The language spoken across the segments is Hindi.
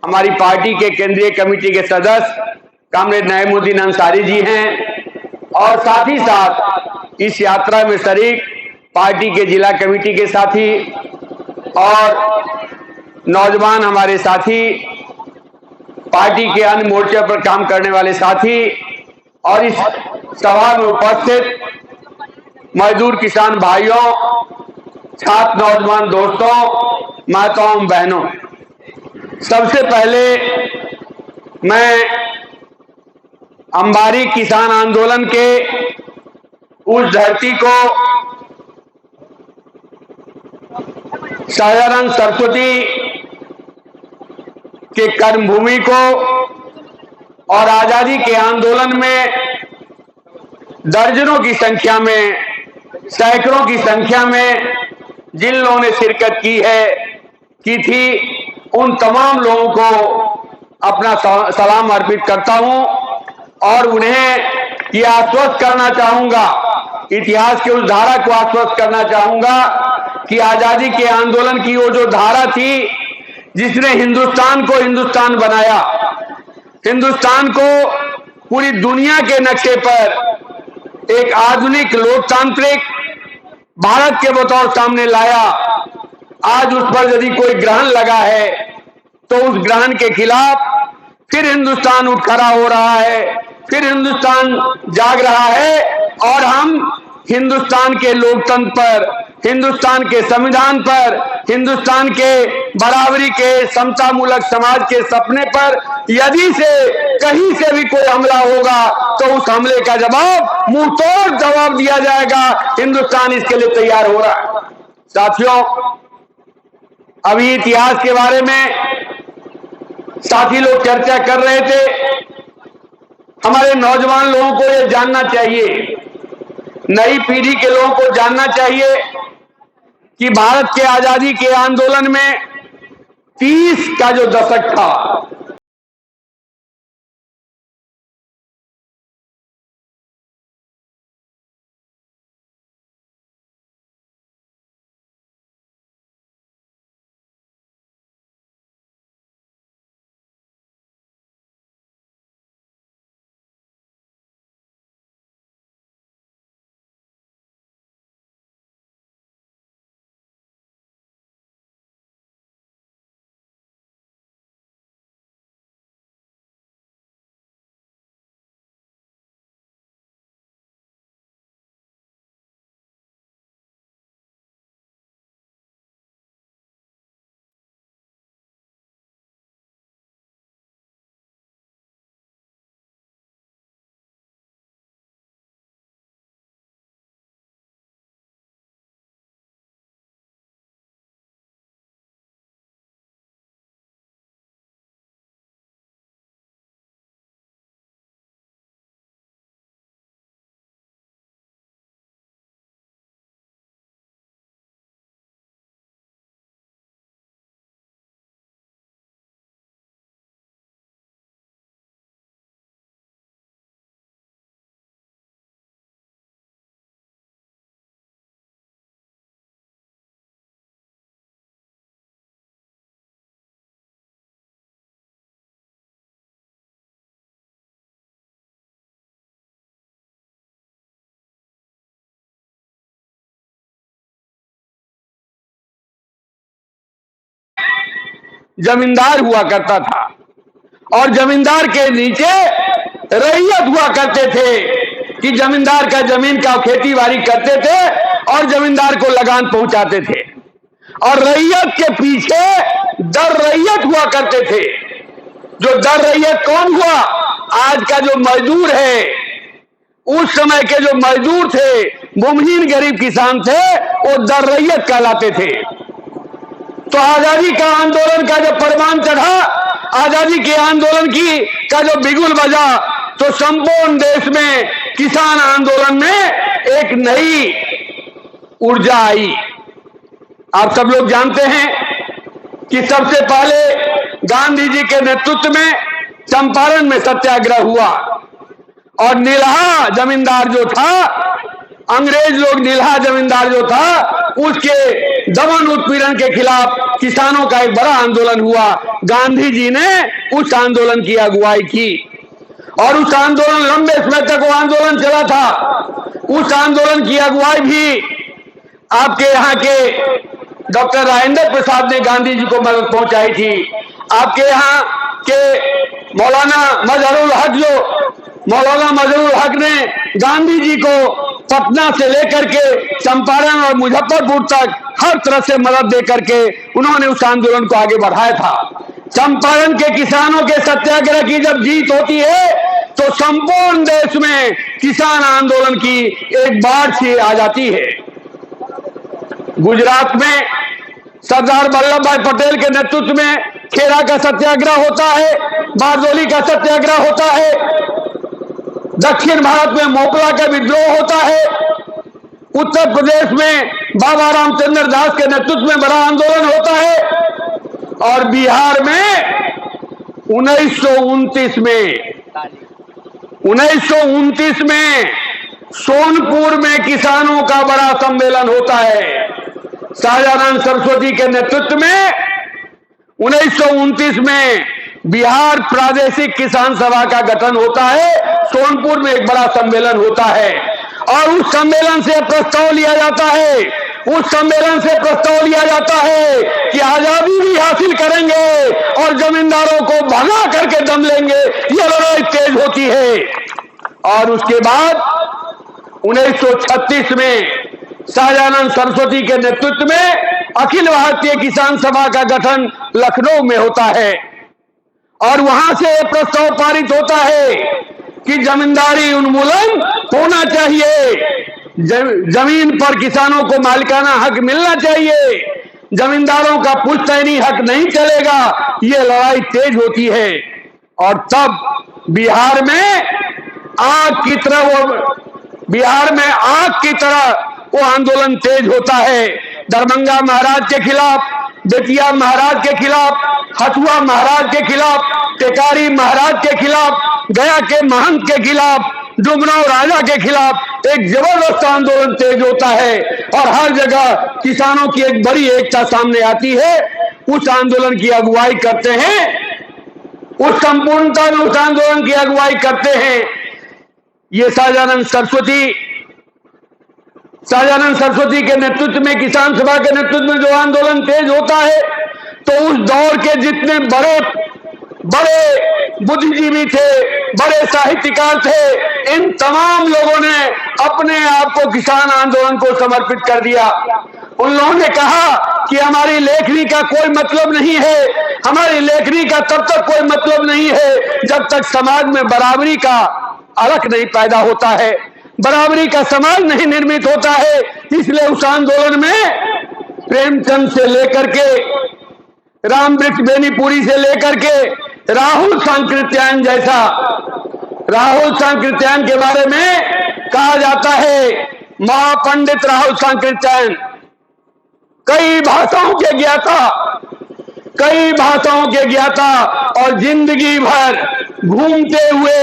हमारी पार्टी के केंद्रीय कमेटी के सदस्य कामरेड नईमुद्दीन अंसारी जी हैं और साथ ही साथ इस यात्रा में शरीक पार्टी के जिला कमेटी के साथी और नौजवान हमारे साथी, पार्टी के अन्य मोर्चे पर काम करने वाले साथी और इस सभा में उपस्थित मजदूर किसान भाइयों, छात्र नौजवान दोस्तों, माताओं बहनों, सबसे पहले मैं अंबारी किसान आंदोलन के उस धरती को सहारानंद सरस्वती के कर्मभूमि को और आजादी के आंदोलन में दर्जनों की संख्या में, सैकड़ों की संख्या में जिन लोगों ने शिरकत की थी, उन तमाम लोगों को अपना सलाम अर्पित करता हूं और उन्हें यह आश्वस्त करना चाहूंगा, इतिहास के उस धारा को आश्वस्त करना चाहूंगा कि आजादी के आंदोलन की वो जो धारा थी जिसने हिंदुस्तान को हिंदुस्तान बनाया, हिंदुस्तान को पूरी दुनिया के नक्शे पर एक आधुनिक लोकतांत्रिक भारत के बतौर सामने लाया, आज उस पर यदि कोई ग्रहण लगा है तो उस ग्रहण के खिलाफ फिर हिंदुस्तान उठ खड़ा हो रहा है, फिर हिंदुस्तान जाग रहा है और हम हिंदुस्तान के लोकतंत्र पर, हिंदुस्तान के संविधान पर, हिंदुस्तान के बराबरी के समतामूलक समाज के सपने पर यदि से कहीं से भी कोई हमला होगा तो उस हमले का जवाब, मुंह तोड़ जवाब दिया जाएगा। हिंदुस्तान इसके लिए तैयार हो रहा है। साथियों, अभी इतिहास के बारे में साथी लोग चर्चा कर रहे थे। हमारे नौजवान लोगों को यह जानना चाहिए, नई पीढ़ी के लोगों को जानना चाहिए कि भारत के आजादी के आंदोलन में 30 का जो दशक था, जमींदार हुआ करता था और जमींदार के नीचे रैयत हुआ करते थे कि जमींदार का जमीन का खेती बाड़ी करते थे और जमींदार को लगान पहुंचाते थे और रैयत के पीछे दर रैयत हुआ करते थे। जो दर रैयत कौन हुआ? आज का जो मजदूर है, उस समय के जो मजदूर थे, भूमिहीन गरीब किसान थे, वो दर रैयत कहलाते थे। तो आजादी का आंदोलन का जब परवान चढ़ा, आजादी के आंदोलन का जो बिगुल बजा, तो संपूर्ण देश में किसान आंदोलन में एक नई ऊर्जा आई। आप सब लोग जानते हैं कि सबसे पहले गांधी जी के नेतृत्व में चंपारण में सत्याग्रह हुआ और नीलहा जमींदार जो था, अंग्रेज लोग नील्हा जमींदार जो था उसके दमन उत्पीड़न के खिलाफ किसानों का एक बड़ा आंदोलन हुआ। गांधी जी ने उस आंदोलन की अगुवाई की और उस आंदोलन लंबे समय तक वो आंदोलन चला था। उस आंदोलन की अगुवाई भी आपके यहाँ के डॉक्टर राजेंद्र प्रसाद ने गांधी जी को मदद पहुंचाई थी। आपके यहाँ के मौलाना मजहरुल हक ने गांधी जी को पटना से लेकर के चंपारण और मुजफ्फरपुर तक हर तरह से मदद दे करके उन्होंने उस आंदोलन को आगे बढ़ाया था। चंपारण के किसानों के सत्याग्रह की जब जीत होती है तो संपूर्ण देश में किसान आंदोलन की एक बाढ़ सी आ जाती है। गुजरात में सरदार वल्लभ भाई पटेल के नेतृत्व में खेरा का सत्याग्रह होता है, बारदोली का सत्याग्रह होता है। दक्षिण भारत में मोपला का विद्रोह होता है। उत्तर प्रदेश में बाबा रामचंद्र दास के नेतृत्व में बड़ा आंदोलन होता है और बिहार में 1929 में सोनपुर में किसानों का बड़ा सम्मेलन होता है। शाहजानंद सरस्वती के नेतृत्व में 1929 में बिहार प्रादेशिक किसान सभा का गठन होता है। सोनपुर में एक बड़ा सम्मेलन होता है और उस सम्मेलन से प्रस्ताव लिया जाता है कि आजादी भी हासिल करेंगे और जमींदारों को भगा करके दम लेंगे। यह लड़ाई तेज होती है और उसके बाद 1936 में शाहजानंद सरस्वती के नेतृत्व में अखिल भारतीय किसान सभा का गठन लखनऊ में होता है और वहां से प्रस्ताव पारित होता है कि जमींदारी उन्मूलन होना चाहिए, जमीन पर किसानों को मालिकाना हक मिलना चाहिए, जमींदारों का पुश्तैनी हक नहीं चलेगा। ये लड़ाई तेज होती है और तब बिहार में आग की तरह वो आंदोलन तेज होता है। दरभंगा महाराज के खिलाफ, बेतिया महाराज के खिलाफ, हथुआ महाराज के खिलाफ, टेकारी महाराज के खिलाफ, गया के महंत के खिलाफ, डुमराव राजा के खिलाफ एक जबरदस्त आंदोलन तेज होता है और हर जगह किसानों की एक बड़ी एकता सामने आती है। उस आंदोलन की अगुवाई करते हैं, उस संपूर्णता में उस आंदोलन की अगुवाई करते हैं ये शाहजानंद सरस्वती के नेतृत्व में, किसान सभा के नेतृत्व में जो आंदोलन तेज होता है तो उस दौर के जितने बड़े बुद्धिजीवी थे, बड़े साहित्यकार थे, इन तमाम लोगों ने अपने आप को किसान आंदोलन को समर्पित कर दिया। उन लोगों ने कहा कि हमारी लेखनी का कोई मतलब नहीं है, हमारी लेखनी का तब तक कोई मतलब नहीं है जब तक समाज में बराबरी का अलख नहीं पैदा होता है, बराबरी का समाज नहीं निर्मित होता है। इसलिए उस आंदोलन में प्रेमचंद से लेकर के, रामवृक्ष बेनीपुरी से लेकर के राहुल सांकृत्यायन के बारे में कहा जाता है, महापंडित राहुल सांकृत्यायन कई भाषाओं के ज्ञाता और जिंदगी भर घूमते हुए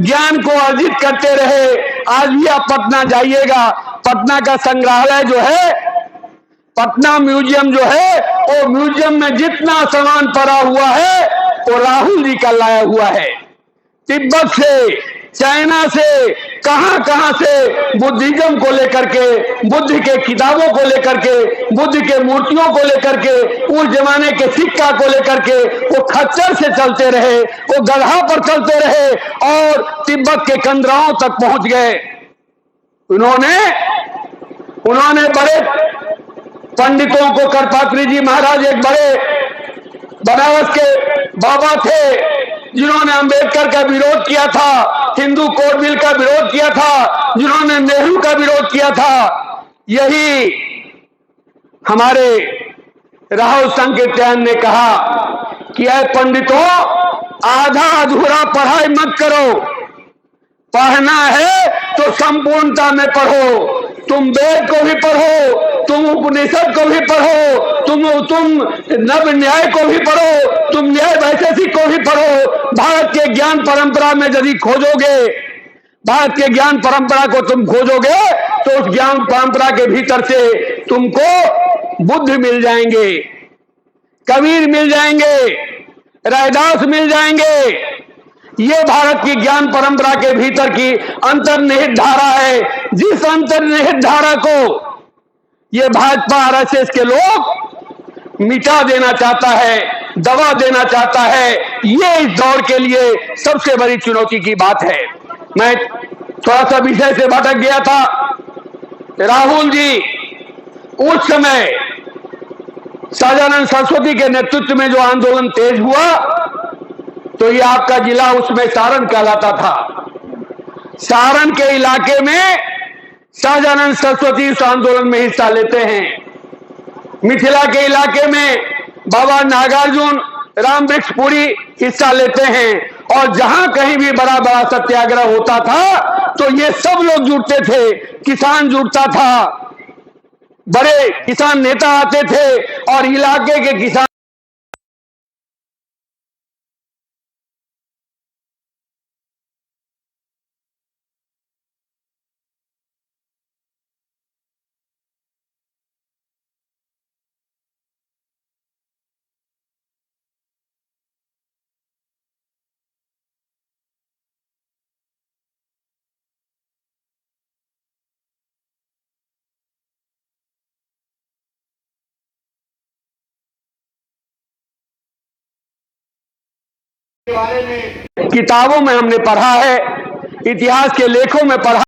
ज्ञान को अर्जित करते रहे। आज भी आप पटना जाइएगा, पटना का संग्रहालय जो है, पटना म्यूजियम जो है, वो म्यूजियम में जितना सामान पड़ा हुआ है वो राहुल जी का लाया हुआ है। तिब्बत से, चाइना से, कहां से बुद्धिज्म को लेकर के, बुद्ध के किताबों को लेकर के, बुद्ध के मूर्तियों को लेकर के, उस जमाने के सिक्का को लेकर के वो खच्चर से चलते रहे, वो गधा पर चलते रहे और तिब्बत के कंदराओं तक पहुंच गए। उन्होंने बड़े पंडितों को, करपात्री जी महाराज एक बड़े बनारस के बाबा थे जिन्होंने अंबेडकर का विरोध किया था, हिंदू कोड बिल का विरोध किया था, जिन्होंने नेहरू का विरोध किया था। यही हमारे राहुल सांकृत्यायन ने कहा कि ऐ पंडितों, आधा अधूरा पढ़ाई मत करो, पढ़ना है तो संपूर्णता में पढ़ो। तुम वेद को भी पढ़ो, तुम उपनिषद को भी पढ़ो, तुम नव न्याय को भी पढ़ो, तुम न्याय वैशेषिक को भी पढ़ो। भारत के ज्ञान परंपरा में यदि खोजोगे, भारत के ज्ञान परंपरा को तुम खोजोगे तो उस ज्ञान परंपरा के भीतर से तुमको बुद्ध मिल जाएंगे, कबीर मिल जाएंगे, रैदास मिल जाएंगे। ये भारत की ज्ञान परंपरा के भीतर की अंतर्निहित धारा है, जिस अंतर्निहित धारा को ये भाजपा आरएसएस के लोग मिटा देना चाहता है, दबा देना चाहता है। ये इस दौर के लिए सबसे बड़ी चुनौती की बात है। मैं थोड़ा सा विषय से भटक गया था। राहुल जी, उस समय सहजानंद सरस्वती के नेतृत्व में जो आंदोलन तेज हुआ, तो ये आपका जिला उसमें सारण कहलाता था। सारण के इलाके में सहजानंद सरस्वती उस आंदोलन में हिस्सा लेते हैं। मिथिला के इलाके में बाबा नागार्जुन रामवृक्षपुरी हिस्सा लेते हैं। और जहां कहीं भी बड़ा बड़ा सत्याग्रह होता था तो ये सब लोग जुटते थे, किसान जुटता था, बड़े किसान नेता आते थे और इलाके के किसान किताबों में हमने पढ़ा है, इतिहास के लेखों में पढ़ा